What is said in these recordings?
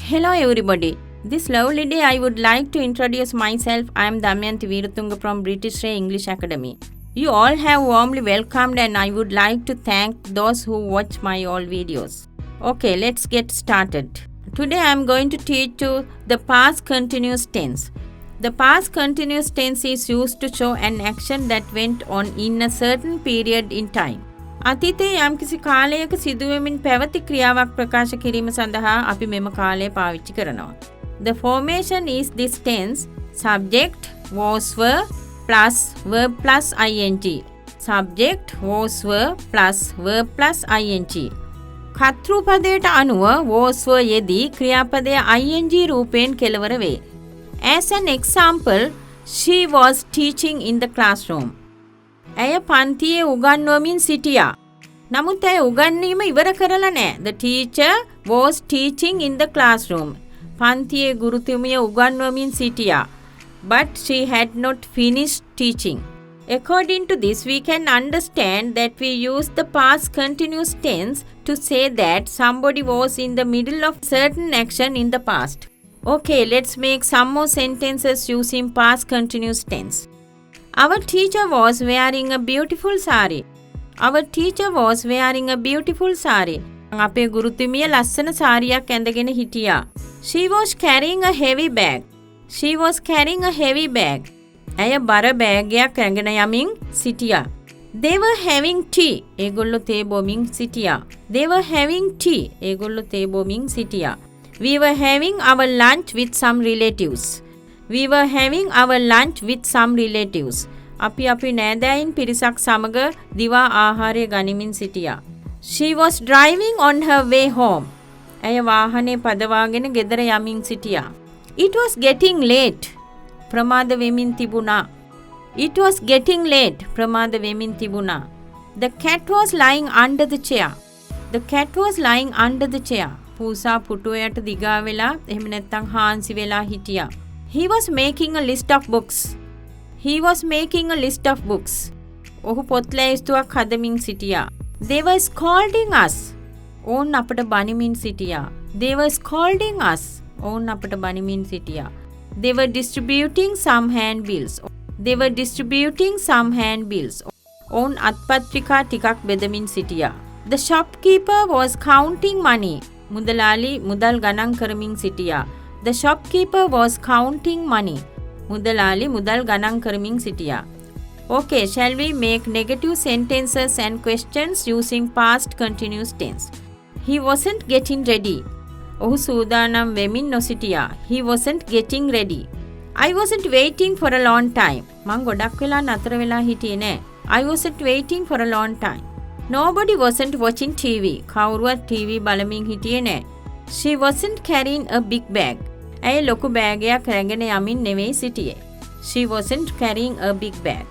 Hello everybody. This lovely day I would like to introduce myself. I am Damayanti Veeratunga from British Ray English Academy. You all have warmly welcomed and I would like to thank those who watch my all videos. Okay, let's get started. Today I am going to teach you the past continuous tense. The past continuous tense is used to show an action that went on in a certain period in time. අතීතයේ යම්කිසි කාලයක සිදුවෙමින් පැවති ක්‍රියාවක් ප්‍රකාශ කිරීම සඳහා අපි මෙම කාලය පාවිච්චි කරනවා. The formation is this tense subject was were plus verb plus ing. Subject was were plus verb plus ing. කර්තෘ පදයට අනුව was were යෙදී ක්‍රියාපදය ing රූපයෙන් කෙලවර වේ. As an example, she was teaching in the classroom. ඇය පන්තියේ උගන්වමින් සිටියා. නමුත් ඇය උගන්වීම ඉවර කරලා නැහැ. The teacher was teaching in the classroom. පන්තියේ ගුරුතුමිය උගන්වමින් සිටියා. But she had not finished teaching. According to this, we can understand that we use the past continuous tense to say that somebody was in the middle of certain action in the past. Okay, let's make some more sentences using past continuous tense. Our teacher was wearing a beautiful sari. Our teacher was wearing a beautiful sari. අපේ ගුරුතුමිය ලස්සන සාරියක් ඇඳගෙන හිටියා. She was carrying a heavy bag. She was carrying a heavy bag. ඇය බර බෑගයක් ඇඟගෙන යමින් සිටියා. They were having tea. ඒගොල්ලෝ තේ බොමින් සිටියා. They were having tea. ඒගොල්ලෝ තේ බොමින් සිටියා. We were having our lunch with some relatives. We were having our lunch with some relatives. අපි නෑදෑයින් පිරිසක් සමග දිවා ආහාරය ගනිමින් සිටියා. She was driving on her way home. ඇය වාහනේ පදවාගෙන ගෙදර යමින් සිටියා. It was getting late. ප්‍රමාද වෙමින් තිබුණා. It was getting late. ප්‍රමාද වෙමින් තිබුණා. The cat was lying under the chair. The cat was lying under the chair. පූසා පුටුවයට දිගා වෙලා එහෙම නැත්නම් හාන්සි වෙලා හිටියා. He was making a list of books. He was making a list of books. ඔහු පොත් ලැයිස්තුවක් හදමින් සිටියා. They were scolding us. ඔවුන් අපට බනිමින් සිටියා. They were scolding us. ඔවුන් අපට බනිමින් සිටියා. They were distributing some handbills. They were distributing some handbills. ඔවුන් අත්පත්‍රිකා ටිකක් බෙදමින් සිටියා. The shopkeeper was counting money. මුදලාලි මුදල් ගණන් කරමින් සිටියා. The shopkeeper was counting money. මුදලාලි මුදල් ගණන් කරමින් සිටියා. Okay, shall we make negative sentences and questions using past continuous tense? He wasn't getting ready. ඔහු සූදානම් වෙමින් නොසිටියා. He wasn't getting ready. I wasn't waiting for a long time. මං ගොඩක් වෙලා නතර වෙලා හිටියේ නෑ. I wasn't waiting for a long time. Nobody wasn't watching TV. කවුරුවත් TV බලමින් හිටියේ නෑ. She wasn't carrying a big bag. ඇය ලොකු බෑගයක් රැගෙන යමින් නෙවෙයි සිටියේ. She wasn't carrying a big bag.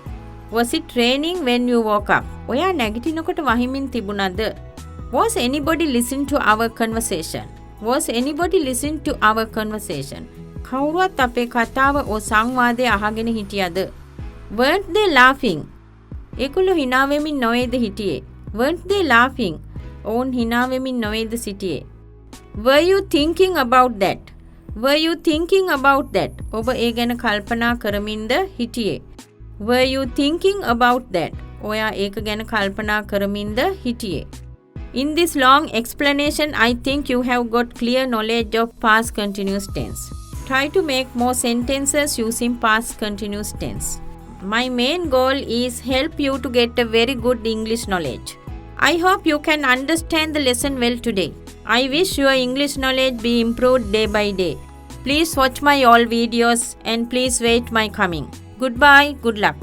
Was it raining when you woke up? ඔයා නැගිටිනකොට වහිමින් තිබුණාද? Was anybody listening to our conversation? Was anybody listening to our conversation? කවුරුවත් අපේ කතාව ඕ සංවාදය අහගෙන හිටියද? Weren't they laughing? ඒගොල්ලෝ hina වෙමින් නොවේද හිටියේ? Weren't they laughing? ඔවුන් hina වෙමින් නොවේද සිටියේ? Were you thinking about that? Were you thinking about that? ඔබ ඒ ගැන කල්පනා කරමින්ද හිටියේ? Were you thinking about that? ඔයා ඒක ගැන කල්පනා කරමින්ද හිටියේ? In this long explanation, I think you have got clear knowledge of past continuous tense. Try to make more sentences using past continuous tense. My main goal is help you to get a very good English knowledge. I hope you can understand the lesson well today. I wish your English knowledge be improved day by day. Please watch my all videos and please wait my coming. Goodbye, good luck.